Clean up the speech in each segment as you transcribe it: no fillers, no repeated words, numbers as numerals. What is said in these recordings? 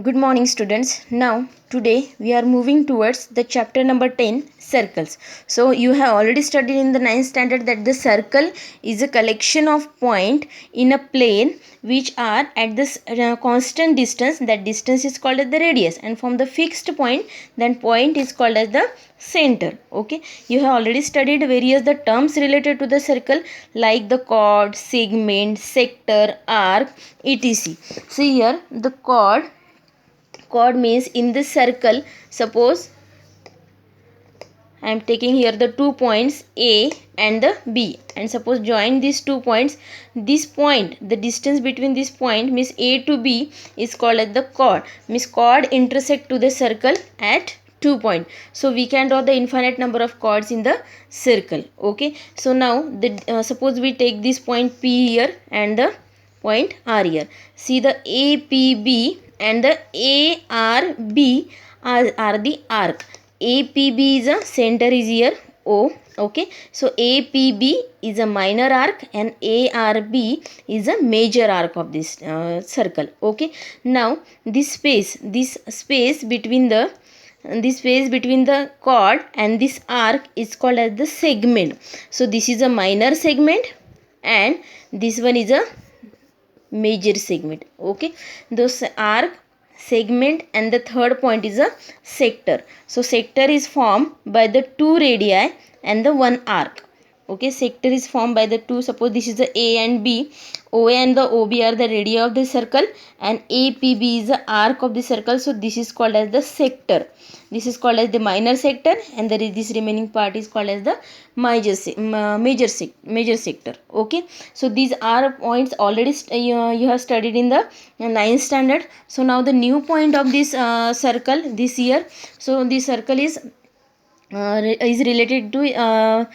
Good morning, students. Now, today we are moving towards the chapter number 10, circles. So, you have already studied in the 9th standard that the circle is a collection of points in a plane which are at this constant distance. That distance is called as the radius, and from the fixed point, that point is called as the center. Okay, you have already studied various the terms related to the circle like the chord, segment, sector, arc, etc. See here the chord means in this circle, suppose I am taking here the 2 points A and the B, and suppose join these 2 points. This point, the distance between this point means A to B is called as the chord. Means chord intersect to the circle at 2 points. So we can draw the infinite number of chords in the circle. Okay. So now suppose we take this point P here and the point R here. See the APB and the ARB are the arc. APB is a center is here O. Okay, so APB is a minor arc and ARB is a major arc of this circle. Okay, now this space between the chord and this arc is called as the segment. So this is a minor segment and this one is a major segment. Okay, those arc, segment, and the third point is a sector. So sector is formed by the two radii and the one arc. Okay, sector is formed by the two, suppose this is the A and B. OA and the OB are the radii of the circle and APB is the arc of the circle. So this is called as the sector. This is called as the minor sector, and this remaining part is called as the major sector. Okay, so these are points already you have studied in the 9th standard. So now the new point of this circle this year. So this circle is related to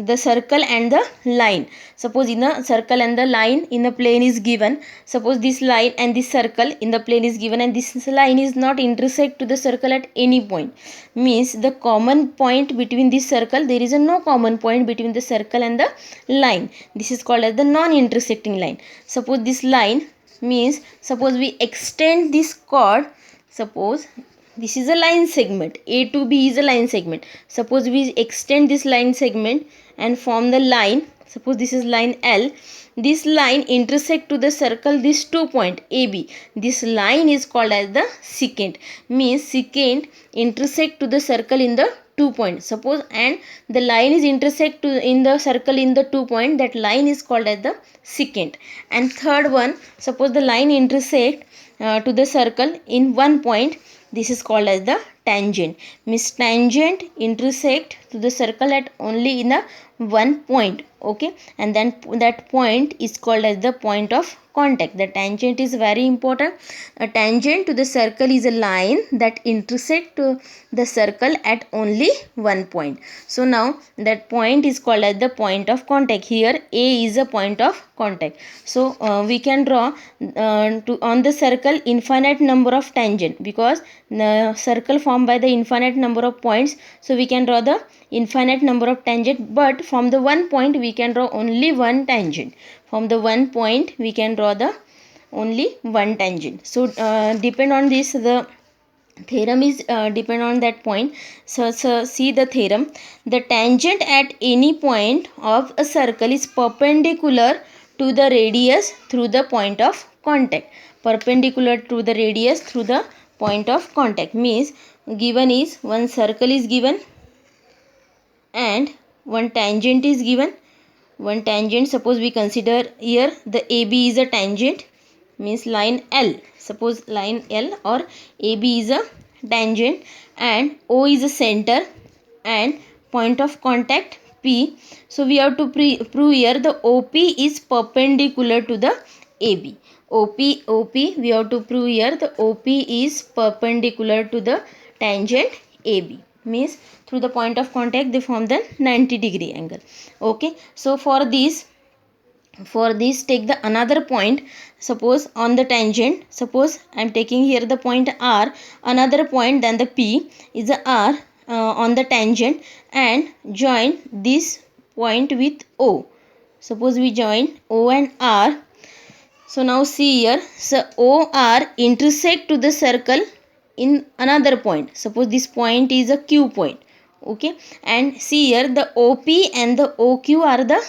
the circle and the line. Suppose in a circle and the line in the plane is given. Suppose this line and this circle in the plane is given and this line is not intersect to the circle at any point. Means the common point between this circle, there is a no common point between the circle and the line. This is called as the non-intersecting line. Suppose this line means, suppose we extend this chord. Suppose this is a line segment. A to B is a line segment. Suppose we extend this line segment and form the line. Suppose this is line L. This line intersect to the circle this 2 point AB. This line is called as the secant. Means secant intersect to the circle in the 2 point. Suppose and the line is intersect to in the circle in the 2 point. That line is called as the secant. And third one, suppose the line intersect to the circle in 1 point. This is called as the tangent. Means tangent intersect to the circle at only in a 1 point. Okay, and then that point is called as the point of contact. The tangent is very important. A tangent to the circle is a line that intersect to the circle at only 1 point. So now that point is called as the point of contact. Here A is a point of contact. So we can draw on the circle infinite number of tangent, because the circle formed by the infinite number of points. So we can draw the infinite number of tangent, but from the 1 point we can draw only one tangent. From the 1 point we can draw the only one tangent. So depend on this, the theorem is depend on that point. So see the theorem. The tangent at any point of a circle is perpendicular to the radius through the point of contact. Perpendicular to the radius through the point of contact means, given is one circle is given and one tangent is given. One tangent, suppose we consider here the AB is a tangent, means line L. Suppose line L or AB is a tangent and O is a center and point of contact P. So we have to prove here the OP is perpendicular to the AB. OP we have to prove here the OP is perpendicular to the tangent AB. Means through the point of contact they form the 90-degree angle. Okay, so for this take the another point. Suppose on the tangent, suppose I am taking here the point R, another point than the P is the R on the tangent, and join this point with O. Suppose we join O and R. So now see here, so OR intersect to the circle in another point. Suppose this point is a Q point, okay, and see here the OP and the OQ are the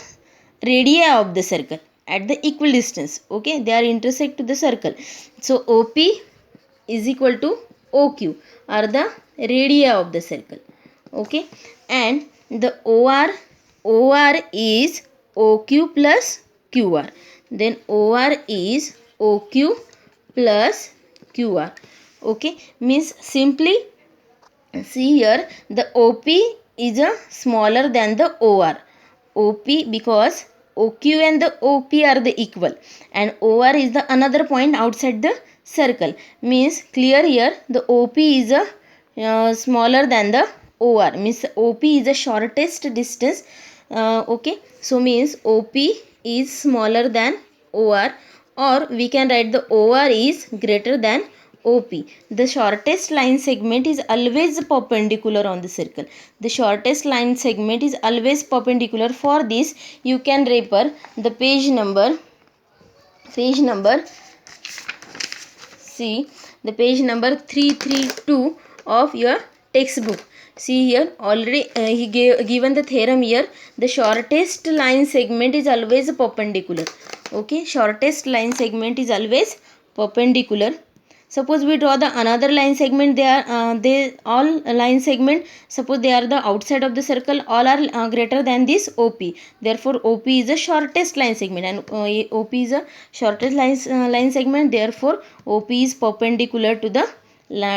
radii of the circle at the equal distance, okay, they are intersect to the circle. So OP is equal to OQ are the radii of the circle, okay, and the OR is OQ plus QR, then OR is OQ plus QR, okay, means simply see here the OP is a smaller than the OP because OQ and the OP are the equal and OR is the another point outside the circle, means clear here the OP is a smaller than the OR, means OP is the shortest distance, okay, so means OP is smaller than OR, or we can write the OR is greater than OP. The shortest line segment is always perpendicular on the circle. The shortest line segment is always perpendicular. For this, you can refer the page number. See the page number 332 of your textbook. See here already he given the theorem here. The shortest line segment is always perpendicular. Okay, shortest line segment is always perpendicular. Suppose we draw the another line segment, they all line segment, suppose they are the outside of the circle, all are greater than this OP, therefore OP is the shortest line segment and OP is a shortest line segment, therefore OP is perpendicular to the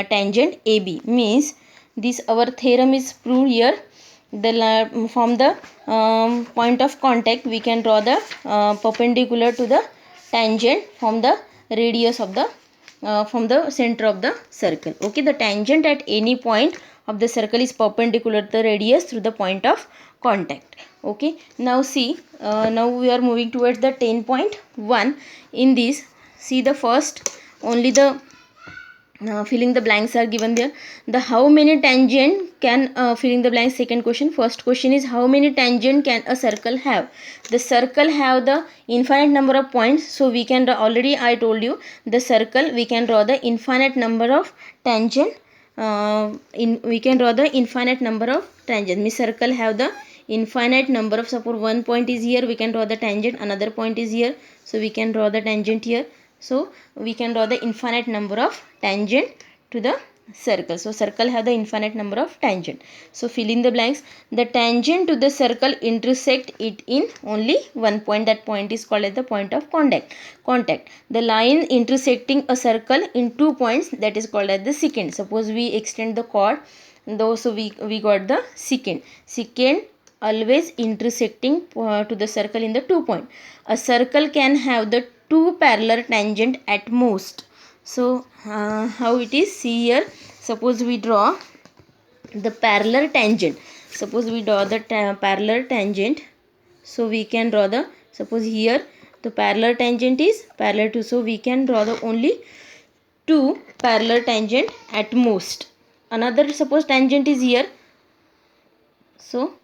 tangent AB, means this our theorem is proved here. From the point of contact we can draw the perpendicular to the tangent from the radius of the from the center of the circle, okay, the tangent at any point of the circle is perpendicular to the radius through the point of contact, okay. Now see, now we are moving towards the 10.1. in this, see the first only the filling the blanks are given there. The how many tangent can filling the blanks, second question. First question is how many tangent can a circle have? The circle have the infinite number of points, so we can draw, already I told you the circle we can draw the infinite number of tangent, we can draw the infinite number of tangent, means circle have the infinite number of, suppose one point is here, we can draw the tangent, another point is here, so we can draw the tangent here, so we can draw the infinite number of tangent to the circle. So circle have the infinite number of tangent, so fill in the blanks. The tangent to the circle intersect it in only one point, that point is called as the point of contact. The line intersecting a circle in 2 points, that is called as the secant. Suppose we extend the chord, though, so we got the secant always intersecting to the circle in the 2 point. A circle can have the 2 parallel tangent at most. So how it is, see here, suppose we draw the parallel tangent, suppose we draw the parallel tangent, so we can draw the, suppose here the parallel tangent is parallel to, so we can draw the only 2 parallel tangent at most. Another suppose tangent is here, so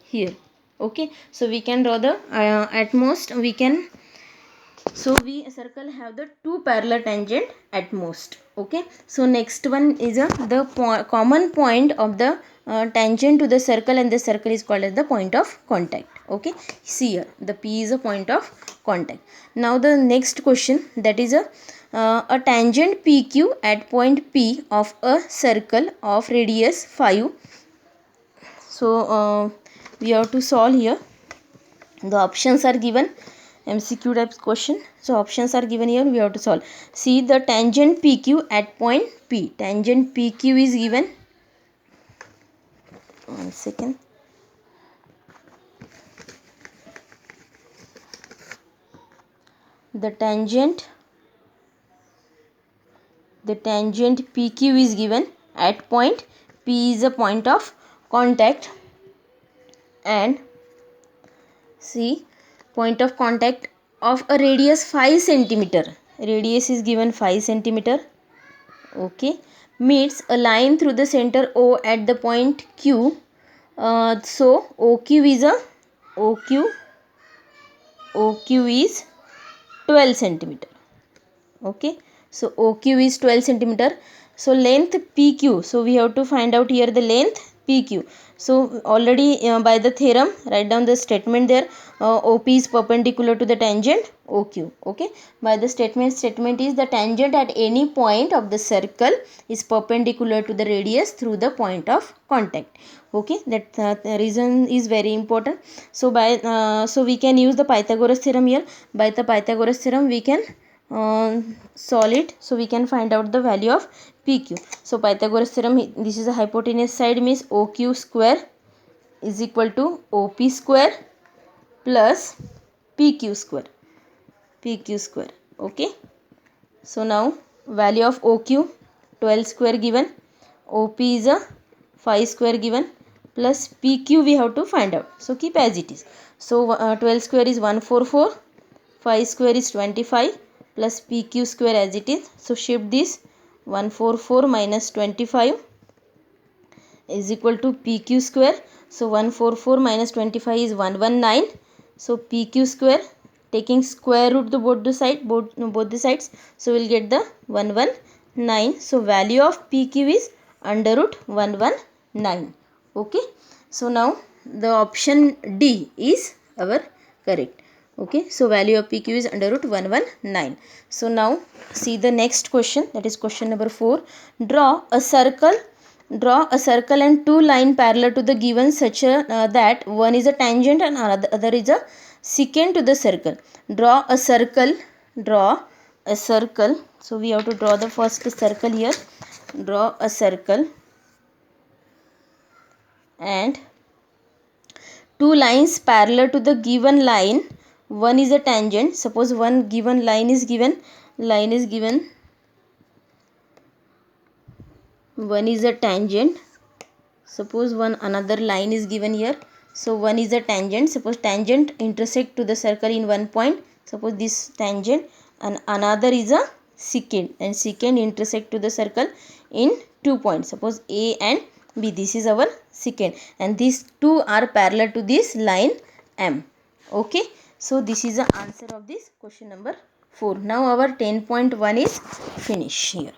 here, okay, so we can draw the at most we can, so we circle have the 2 parallel tangent at most, okay. So next one is the common point of the tangent to the circle, and the circle is called as the point of contact, okay. See here the P is a point of contact. Now the next question, that is a tangent PQ at point P of a circle of radius 5. So we have to solve here. The options are given, MCQ type question. So options are given here, we have to solve. See the tangent PQ at point P. Tangent PQ is given. One second. The tangent PQ is given at point P is a point of contact, and see point of contact of a radius 5 centimeter, radius is given 5 centimeter, okay, meets a line through the center O at the point Q. So OQ is a OQ OQ is 12 centimeter. Okay, so OQ is 12 centimeter. So length PQ, so we have to find out here the length PQ. So already by the theorem, write down the statement there. OP is perpendicular to the tangent OQ. Okay, by the statement is the tangent at any point of the circle is perpendicular to the radius through the point of contact. Okay, that the reason is very important. So so we can use the Pythagoras theorem here. By the Pythagoras theorem we can solve it, so we can find out the value of PQ. So Pythagoras theorem, this is a hypotenuse side, means OQ square is equal to OP square plus PQ square. Okay, so now value of OQ 12 square given, OP is a 5 square given, plus PQ we have to find out. So keep as it is. So 12 square is 144, 5 square is 25, plus PQ square as it is. So shift this, 144 minus 25 is equal to PQ square. So 144 minus 25 is 119. So PQ square, taking square root the both the sides, so we'll get the 119. So value of PQ is under root 119. Okay, so now the option D is our correct. Okay, so value of PQ is under root 119. So now see the next question, that is question number 4. Draw a circle and two lines parallel to the given such that one is a tangent and other is a secant to the circle. Draw a circle. So we have to draw the first circle here. Draw a circle and two lines parallel to the given line. One is a tangent. Suppose one given line is given. One is a tangent. Suppose one another line is given here. So one is a tangent. Suppose tangent intersect to the circle in one point. Suppose this tangent, and another is a secant, and secant intersect to the circle in 2 points. Suppose A and B. This is our secant, and these two are parallel to this line M. Okay, so this is the answer of this question number 4. Now our 10.1 is finished here.